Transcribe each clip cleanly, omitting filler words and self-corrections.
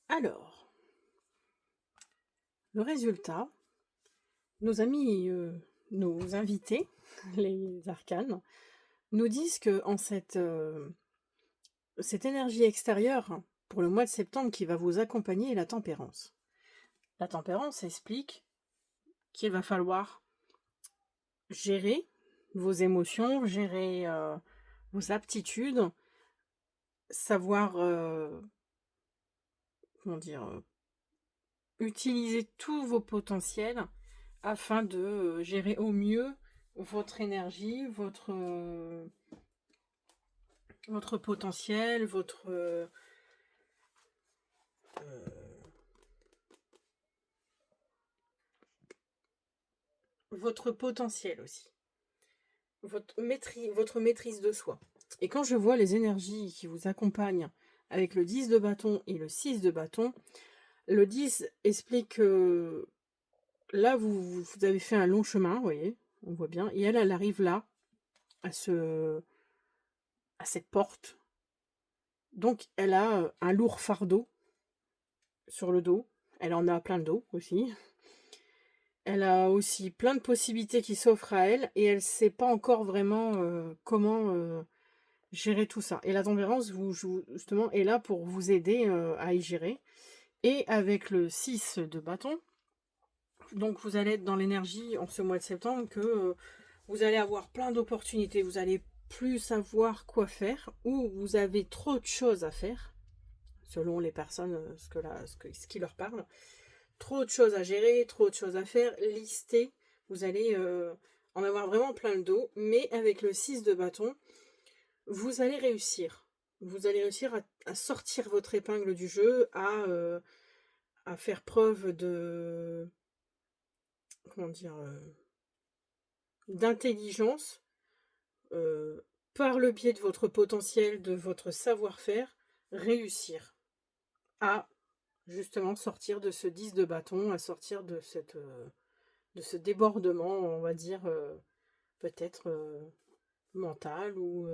Alors, le résultat, nos amis, nos invités, les arcanes, nous disent que en cette énergie extérieure, pour le mois de septembre qui va vous accompagner, est la tempérance. La tempérance explique qu'il va falloir gérer vos émotions, gérer vos aptitudes, savoir, comment dire, utiliser tous vos potentiels afin de gérer au mieux votre énergie, votre potentiel, votre potentiel aussi, votre maîtrise de soi. Et quand je vois les énergies qui vous accompagnent avec le 10 de bâton et le 6 de bâton, le 10 explique que là, vous avez fait un long chemin, vous voyez, on voit bien, et elle arrive là, à cette porte. Donc, elle a un lourd fardeau sur le dos. Elle en a plein le dos aussi. Elle a aussi plein de possibilités qui s'offrent à elle et elle ne sait pas encore vraiment comment gérer tout ça. Et la tempérance, justement, est là pour vous aider à y gérer. Et avec le 6 de bâton, donc vous allez être dans l'énergie en ce mois de septembre que vous allez avoir plein d'opportunités. Vous allez plus savoir quoi faire ou vous avez trop de choses à faire selon les personnes, ce qui leur parle. Trop de choses à gérer, trop de choses à faire, lister. Vous allez en avoir vraiment plein le dos, mais avec le 6 de bâton, vous allez réussir. Vous allez réussir à sortir votre épingle du jeu, à faire preuve de, comment dire, d'intelligence par le biais de votre potentiel, de votre savoir-faire, réussir à justement sortir de ce 10 de bâton, à sortir de ce débordement, on va dire, peut-être mental ou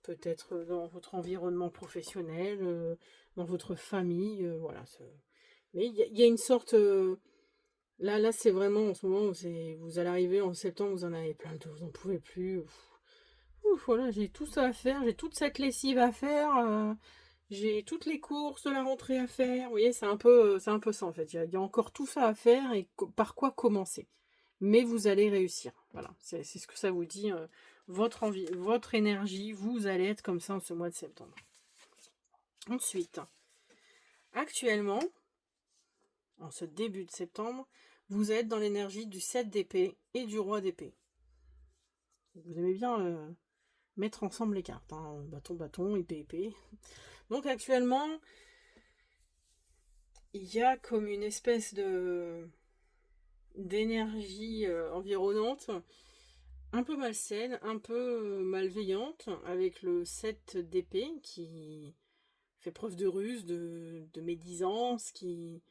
peut-être dans votre environnement professionnel, dans votre famille, voilà. Mais il y a une sorte... là, c'est vraiment en ce moment, vous allez arriver en septembre, vous en avez plein de... Vous n'en pouvez plus. Ouf, voilà, j'ai tout ça à faire, j'ai toute cette lessive à faire, j'ai toutes les courses de la rentrée à faire. Vous voyez, c'est un peu ça en fait. Il y a encore tout ça à faire et par quoi commencer. Mais vous allez réussir. Voilà, c'est ce que ça vous dit. Votre envie, votre énergie, vous allez être comme ça en ce mois de septembre. Ensuite, actuellement, en ce début de septembre, vous êtes dans l'énergie du 7 d'épée et du roi d'épée. Vous aimez bien mettre ensemble les cartes. Hein. Bâton, bâton, épée, épée. Donc actuellement, il y a comme une espèce d'énergie environnante, un peu malsaine, un peu malveillante, avec le 7 d'épée qui fait preuve de ruse, de médisance, qui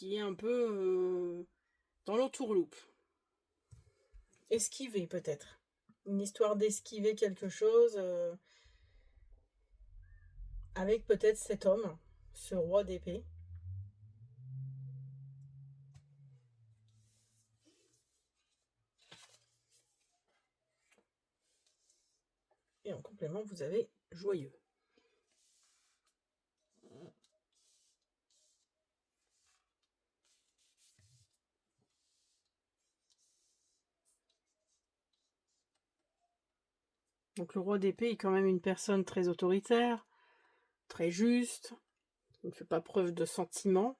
est un peu dans l'entourloupe. Esquiver peut-être. Une histoire d'esquiver quelque chose avec peut-être cet homme, ce roi d'épée. Et en complément, vous avez joyeux. Donc le roi d'épée est quand même une personne très autoritaire, très juste, qui ne fait pas preuve de sentiment.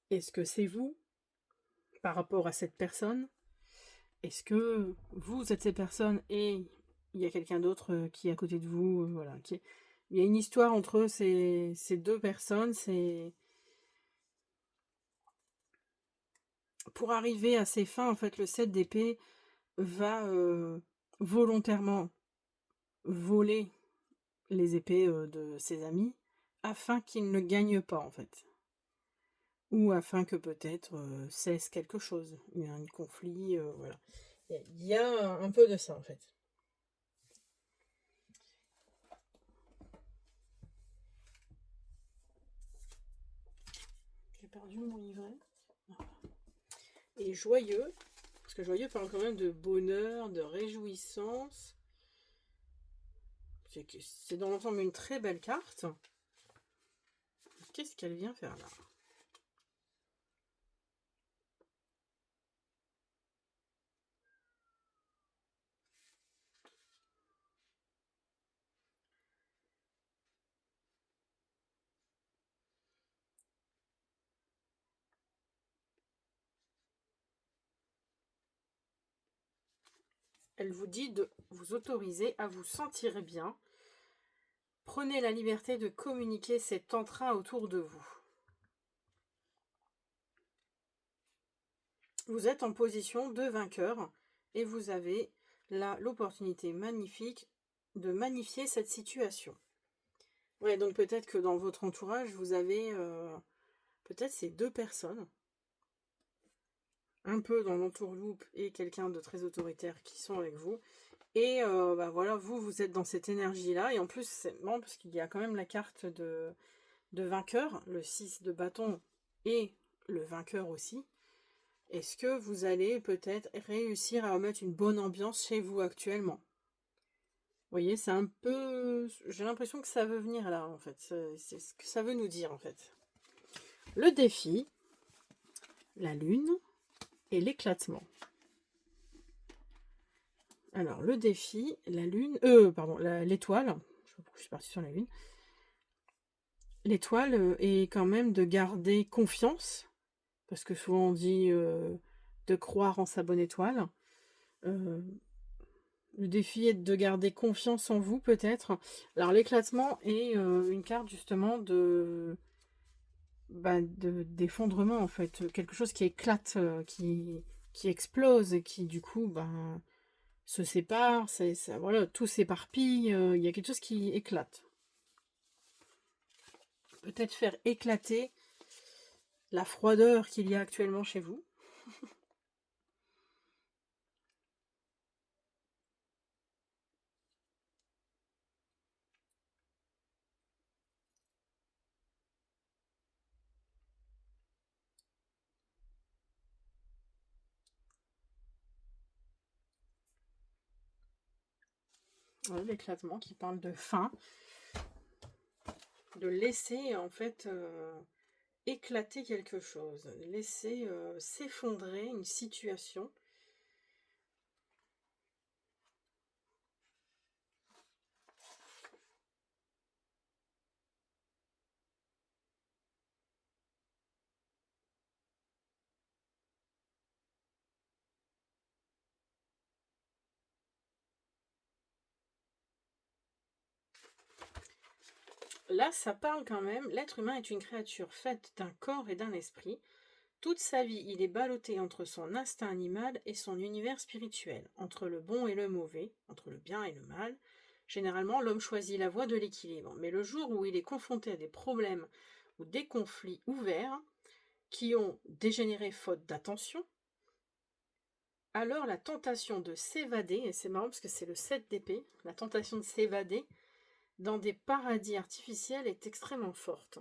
Est-ce que c'est vous par rapport à cette personne? Est-ce que vous êtes cette personne et il y a quelqu'un d'autre qui est à côté de vous? Voilà, il y a une histoire entre ces deux personnes. C'est pour arriver à ses fins. En fait, le 7 d'épée va volontairement voler les épées de ses amis afin qu'il ne gagne pas en fait. Ou afin que peut-être cesse quelque chose, il y a un conflit, voilà. Il y a un peu de ça en fait. perdu mon livret. Et joyeux, parce que joyeux parle quand même de bonheur, de réjouissance. C'est dans l'ensemble une très belle carte. Qu'est-ce qu'elle vient faire là? Elle vous dit de vous autoriser à vous sentir bien. Prenez la liberté de communiquer cet entrain autour de vous. Vous êtes en position de vainqueur et vous avez là l'opportunité magnifique de magnifier cette situation. Ouais, donc peut-être que dans votre entourage, vous avez peut-être ces deux personnes, un peu dans l'entourloupe et quelqu'un de très autoritaire qui sont avec vous. Et voilà, vous êtes dans cette énergie-là. Et en plus, c'est marrant parce qu'il y a quand même la carte de vainqueur, le 6 de bâton et le vainqueur aussi. Est-ce que vous allez peut-être réussir à remettre une bonne ambiance chez vous actuellement? Vous voyez, c'est un peu... J'ai l'impression que ça veut venir là, en fait. C'est ce que ça veut nous dire, en fait. Le défi, la lune et l'éclatement. Alors, le défi, la lune... pardon, l'étoile. Je sais pas pourquoi je suis partie sur la lune. L'étoile est quand même de garder confiance. Parce que souvent on dit de croire en sa bonne étoile. Le défi est de garder confiance en vous, peut-être. Alors, l'éclatement est une carte, justement, d'effondrement, en fait. Quelque chose qui éclate, qui explose, et qui, du coup, se sépare. Voilà, tout s'éparpille. Il y a quelque chose qui éclate. Peut-être faire éclater la froideur qu'il y a actuellement chez vous. L'éclatement qui parle de fin, de laisser en fait éclater quelque chose, laisser s'effondrer une situation. Là, ça parle quand même, l'être humain est une créature faite d'un corps et d'un esprit. Toute sa vie, il est ballotté entre son instinct animal et son univers spirituel, entre le bon et le mauvais, entre le bien et le mal. Généralement, l'homme choisit la voie de l'équilibre, mais le jour où il est confronté à des problèmes ou des conflits ouverts qui ont dégénéré faute d'attention, alors la tentation de s'évader, et c'est marrant parce que c'est le 7 d'épée, la tentation de s'évader dans des paradis artificiels est extrêmement forte.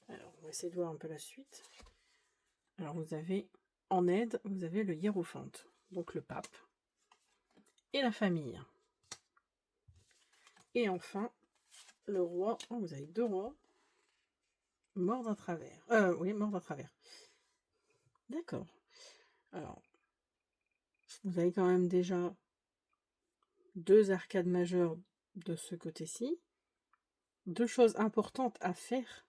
Alors, on va essayer de voir un peu la suite. Alors, vous avez, en aide, vous avez le hiérophante, donc le pape, et la famille. Et enfin, le roi. Oh, vous avez deux rois. Mort d'un travers. Oui, mort d'un travers. D'accord. Alors, vous avez quand même déjà deux arcades majeures de ce côté-ci. Deux choses importantes à faire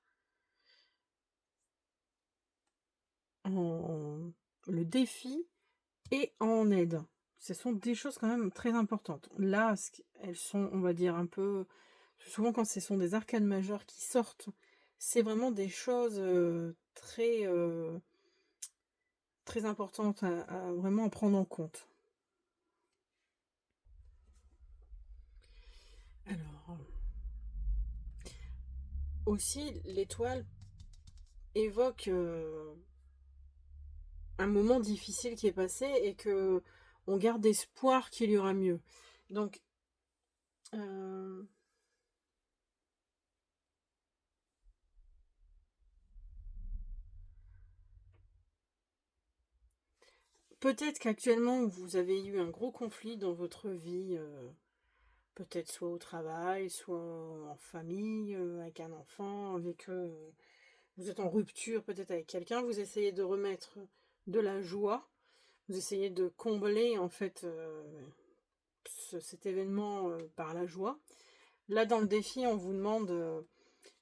en le défi et en aide. Ce sont des choses quand même très importantes. Là, elles sont, on va dire, un peu... Souvent, quand ce sont des arcades majeures qui sortent, c'est vraiment des choses très importantes à vraiment prendre en compte. Alors, aussi, l'étoile évoque un moment difficile qui est passé et que on garde espoir qu'il y aura mieux. Donc, euh, peut-être qu'actuellement vous avez eu un gros conflit dans votre vie, peut-être soit au travail, soit en famille, avec un enfant, avec vous êtes en rupture peut-être avec quelqu'un, vous essayez de remettre de la joie, vous essayez de combler en fait cet événement par la joie. Là, dans le défi, on vous demande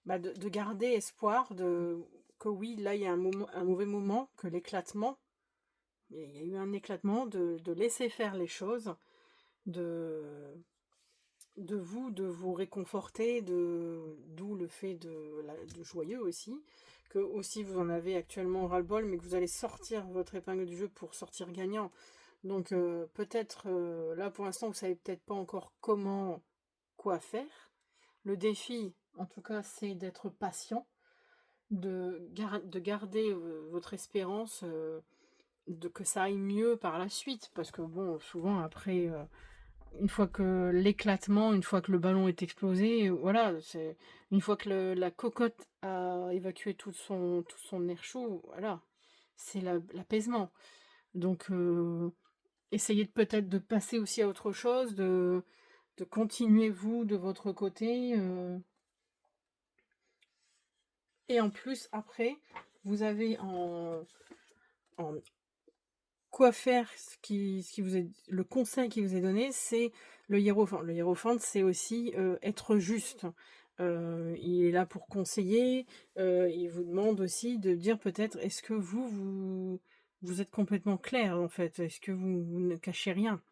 de garder espoir, que oui, là, il y a un mauvais moment, que l'éclatement, il y a eu un éclatement, de laisser faire les choses, de, de vous réconforter, d'où le fait de joyeux aussi, que aussi vous en avez actuellement ras-le-bol, mais que vous allez sortir votre épingle du jeu pour sortir gagnant. Donc peut-être, là pour l'instant, vous savez peut-être pas encore quoi faire. Le défi, en tout cas, c'est d'être patient, de garder votre espérance, que ça aille mieux par la suite. Parce que bon, souvent après, une fois que l'éclatement, une fois que le ballon est explosé, voilà, une fois que la cocotte a évacué tout son air chaud, voilà, c'est l'apaisement. Donc, essayez peut-être de passer aussi à autre chose, de continuer vous de votre côté. Et en plus, après, vous avez en quoi faire, le conseil qui vous est donné, c'est le hiérophante. Le hiérophante, c'est aussi être juste. Il est là pour conseiller. Il vous demande aussi de dire peut-être, est-ce que vous êtes complètement clair en fait? Est-ce que vous ne cachez rien?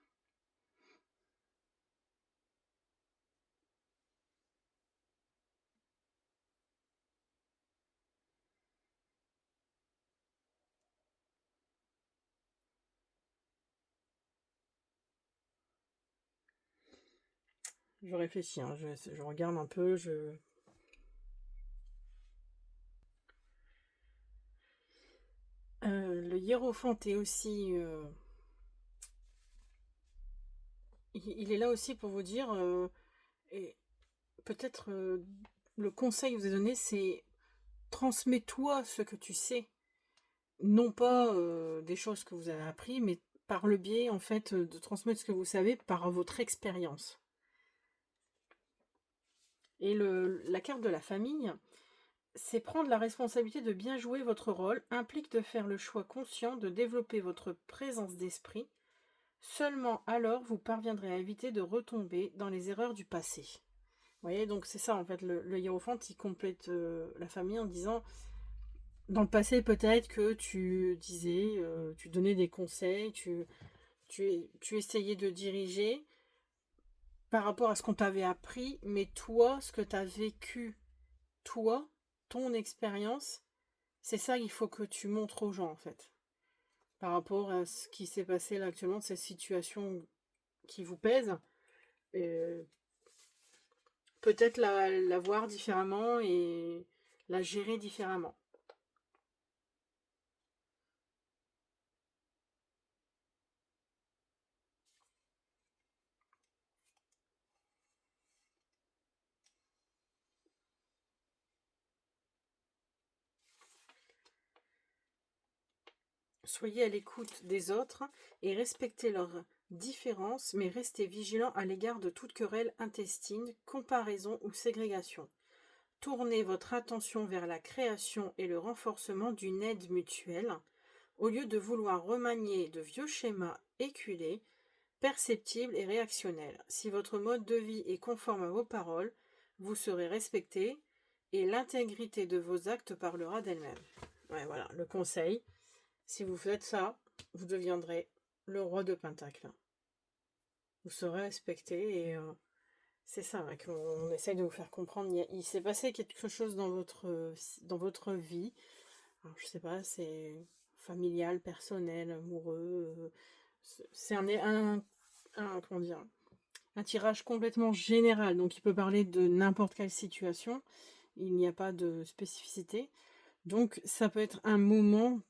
Je réfléchis, hein, je regarde un peu. Le hiérophante est aussi, il est là aussi pour vous dire, et peut-être le conseil que je vous ai donné, c'est transmets-toi ce que tu sais, non pas des choses que vous avez appris, mais par le biais en fait de transmettre ce que vous savez par votre expérience. Et la carte de la famille, c'est prendre la responsabilité de bien jouer votre rôle, implique de faire le choix conscient de développer votre présence d'esprit. Seulement alors vous parviendrez à éviter de retomber dans les erreurs du passé. Vous voyez, donc c'est ça en fait, le hiérophante il complète la famille en disant, dans le passé peut-être que tu disais, tu donnais des conseils, tu essayais de diriger par rapport à ce qu'on t'avait appris, mais toi, ce que tu as vécu, toi, ton expérience, c'est ça qu'il faut que tu montres aux gens en fait. Par rapport à ce qui s'est passé là actuellement, de cette situation qui vous pèse, euh, peut-être la voir différemment et la gérer différemment. Soyez à l'écoute des autres et respectez leurs différences, mais restez vigilant à l'égard de toute querelle intestine, comparaison ou ségrégation. Tournez votre attention vers la création et le renforcement d'une aide mutuelle, au lieu de vouloir remanier de vieux schémas éculés, perceptibles et réactionnels. Si votre mode de vie est conforme à vos paroles, vous serez respecté et l'intégrité de vos actes parlera d'elle-même. Ouais, voilà, le conseil. Si vous faites ça, vous deviendrez le roi de Pentacle. Vous serez respecté et c'est ça hein, qu'on essaye de vous faire comprendre. Il s'est passé quelque chose dans votre vie. Alors, je sais pas, c'est familial, personnel, amoureux. C'est comment dire, un tirage complètement général. Donc, il peut parler de n'importe quelle situation. Il n'y a pas de spécificité. Donc ça peut être un moment,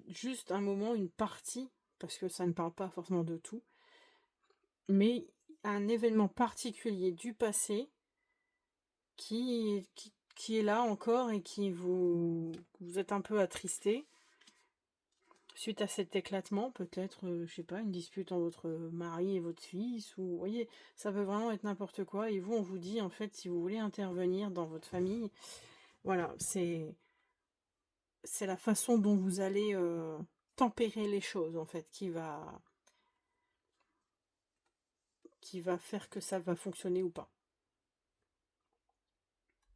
juste un moment, une partie, parce que ça ne parle pas forcément de tout, mais un événement particulier du passé qui est là encore et qui vous êtes un peu attristé suite à cet éclatement, peut-être, je sais pas, une dispute entre votre mari et votre fils, ou vous voyez, ça peut vraiment être n'importe quoi. Et vous, on vous dit, en fait, si vous voulez intervenir dans votre famille, voilà, c'est la façon dont vous allez tempérer les choses, en fait, qui va faire que ça va fonctionner ou pas.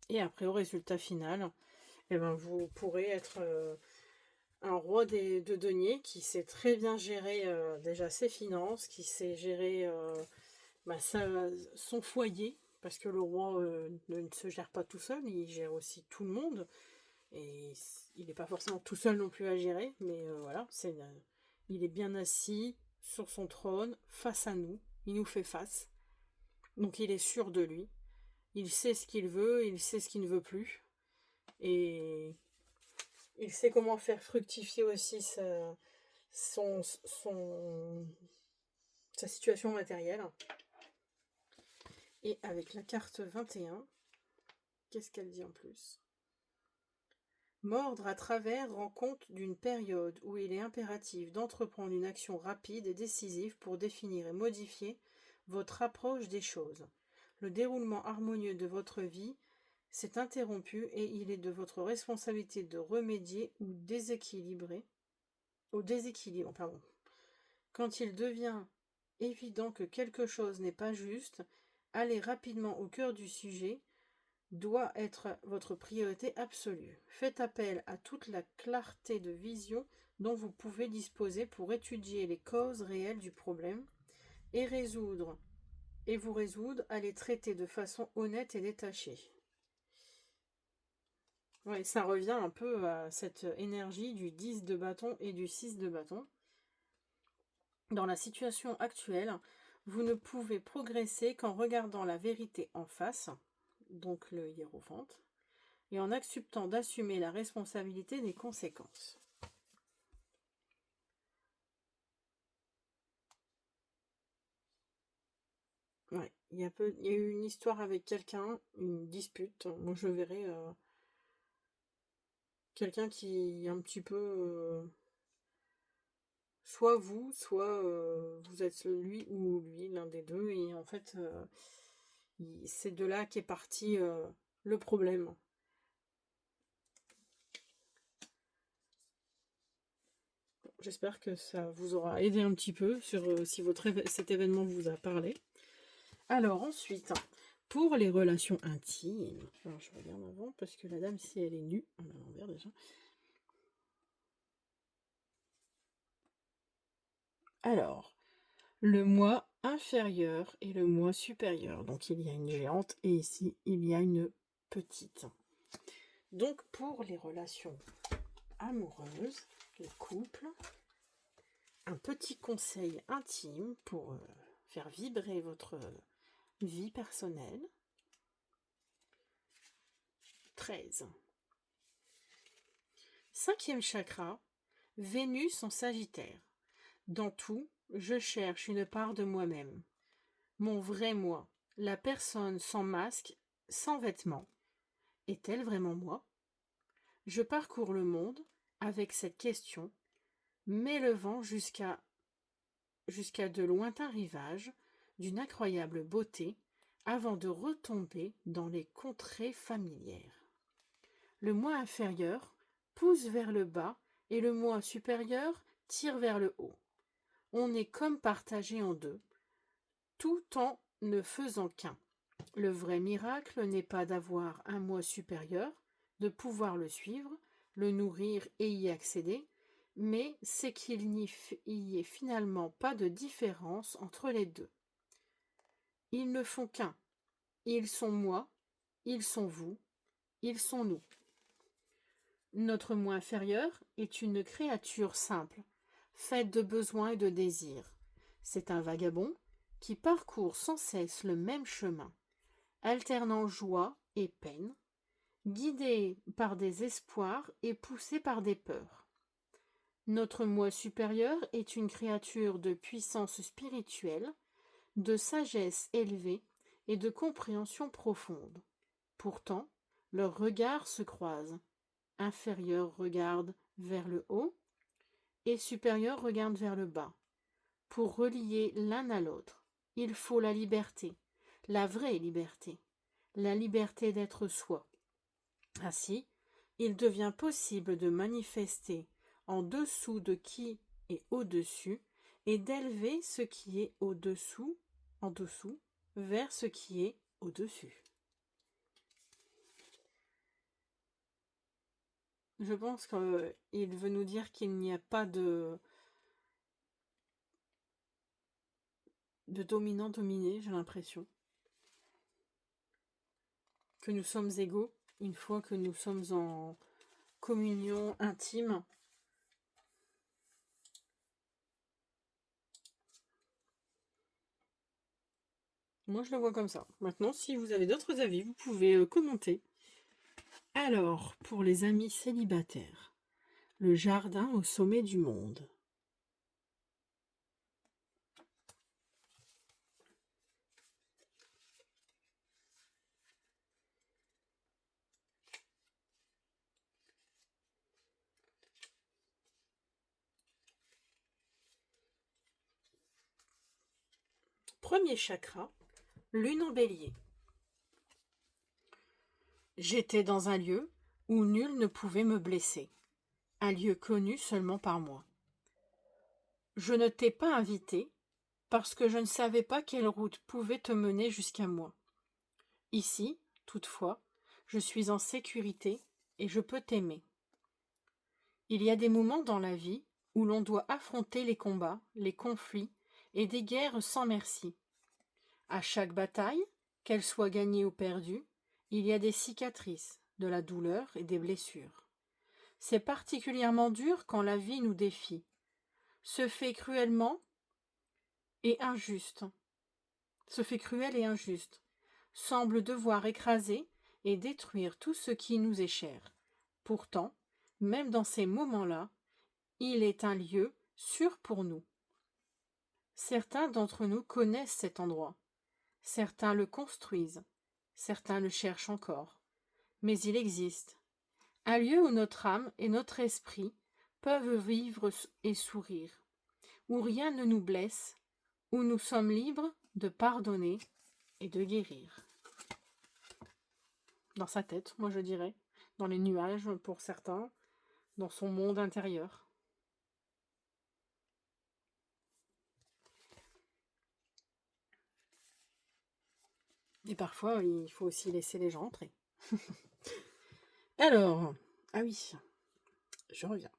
Et après, au résultat final, eh ben, vous pourrez être un roi de deniers qui sait très bien gérer déjà ses finances, qui sait gérer son foyer, parce que le roi ne se gère pas tout seul, il gère aussi tout le monde, et il n'est pas forcément tout seul non plus à gérer, mais voilà, il est bien assis sur son trône, face à nous, il nous fait face, donc il est sûr de lui, il sait ce qu'il veut, il sait ce qu'il ne veut plus, et il sait comment faire fructifier aussi son, son, sa situation matérielle. Et avec la carte 21, qu'est-ce qu'elle dit en plus? Mordre à travers rend compte d'une période où il est impératif d'entreprendre une action rapide et décisive pour définir et modifier votre approche des choses. Le déroulement harmonieux de votre vie s'est interrompu et il est de votre responsabilité de remédier au déséquilibre. Pardon. Quand il devient évident que quelque chose n'est pas juste, allez rapidement au cœur du sujet doit être votre priorité absolue. Faites appel à toute la clarté de vision dont vous pouvez disposer pour étudier les causes réelles du problème et vous résoudre à les traiter de façon honnête et détachée. Ouais, ça revient un peu à cette énergie du 10 de bâton et du 6 de bâton. Dans la situation actuelle, vous ne pouvez progresser qu'en regardant la vérité en face, donc le hiérophante, et en acceptant d'assumer la responsabilité des conséquences. Ouais, il y a eu une histoire avec quelqu'un, une dispute. Moi, je verrais quelqu'un qui est un petit peu... soit vous êtes lui ou lui, l'un des deux, et en fait, c'est de là qu'est parti le problème. J'espère que ça vous aura aidé un petit peu sur si cet événement vous a parlé. Alors ensuite, pour les relations intimes, alors je regarde avant parce que la dame, si elle est nue, on a l'envers déjà. Alors, le moi inférieur et le moi supérieur. Donc il y a une géante et ici il y a une petite. Donc pour les relations amoureuses, le couple, un petit conseil intime pour faire vibrer votre vie personnelle. 13. Cinquième chakra, Vénus en Sagittaire. Dans tout, je cherche une part de moi-même. Mon vrai moi, la personne sans masque, sans vêtements. Est-elle vraiment moi? Je parcours le monde avec cette question, m'élevant jusqu'à de lointains rivages d'une incroyable beauté avant de retomber dans les contrées familières. Le moi inférieur pousse vers le bas et le moi supérieur tire vers le haut. On est comme partagé en deux, tout en ne faisant qu'un. Le vrai miracle n'est pas d'avoir un moi supérieur, de pouvoir le suivre, le nourrir et y accéder, mais c'est qu'il n'y ait finalement pas de différence entre les deux. Ils ne font qu'un. Ils sont moi, ils sont vous, ils sont nous. Notre moi inférieur est une créature simple, faite de besoins et de désirs. C'est un vagabond qui parcourt sans cesse le même chemin, alternant joie et peine, guidé par des espoirs et poussé par des peurs. Notre moi supérieur est une créature de puissance spirituelle, de sagesse élevée et de compréhension profonde. Pourtant, leurs regards se croisent. Inférieur regarde vers le haut et supérieur regarde vers le bas. Pour relier l'un à l'autre, il faut la liberté, la vraie liberté, la liberté d'être soi. Ainsi, il devient possible de manifester en dessous de qui est au-dessus et d'élever ce qui est au-dessous, en dessous, vers ce qui est au-dessus. Je pense qu'il veut nous dire qu'il n'y a pas de dominant-dominé, j'ai l'impression. Que nous sommes égaux, une fois que nous sommes en communion intime. Moi, je le vois comme ça. Maintenant, si vous avez d'autres avis, vous pouvez commenter. Alors, pour les amis célibataires, le jardin au sommet du monde. Premier chakra, lune en bélier. J'étais dans un lieu où nul ne pouvait me blesser, un lieu connu seulement par moi. Je ne t'ai pas invité parce que je ne savais pas quelle route pouvait te mener jusqu'à moi. Ici, toutefois, je suis en sécurité et je peux t'aimer. Il y a des moments dans la vie où l'on doit affronter les combats, les conflits et des guerres sans merci. À chaque bataille, qu'elle soit gagnée ou perdue, il y a des cicatrices, de la douleur et des blessures. C'est particulièrement dur quand la vie nous défie, se fait cruel et injuste, semble devoir écraser et détruire tout ce qui nous est cher. Pourtant, même dans ces moments-là, il est un lieu sûr pour nous. Certains d'entre nous connaissent cet endroit. Certains le construisent. Certains le cherchent encore. Mais il existe. Un lieu où notre âme et notre esprit peuvent vivre et sourire. Où rien ne nous blesse. Où nous sommes libres de pardonner et de guérir. Dans sa tête, moi je dirais. Dans les nuages pour certains. Dans son monde intérieur. Et parfois, il faut aussi laisser les gens entrer. Alors, ah oui, je reviens.